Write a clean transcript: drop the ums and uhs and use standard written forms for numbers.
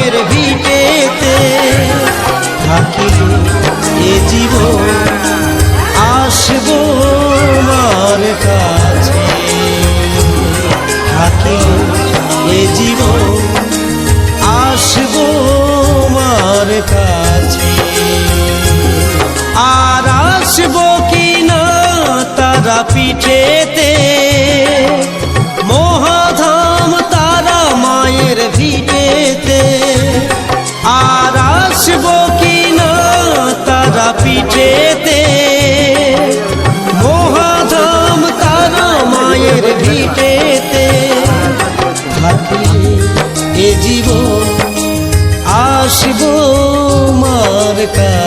মায়ের ভিটেতে থাকিলে এ জীবন আসবো মার কাছে, থাকিলে এ জীবন আসবো মার কাছে। আর আসবো কিনা তারা পিঠেতে, মহাধাম তারা মায়ের ভিটেতে। আর আসবো কিনা তারা পিঠেতে, মহাধাম তারা মায়ের ভিটেতে। থাকিলে এ জীবন আসবো মার কাছে।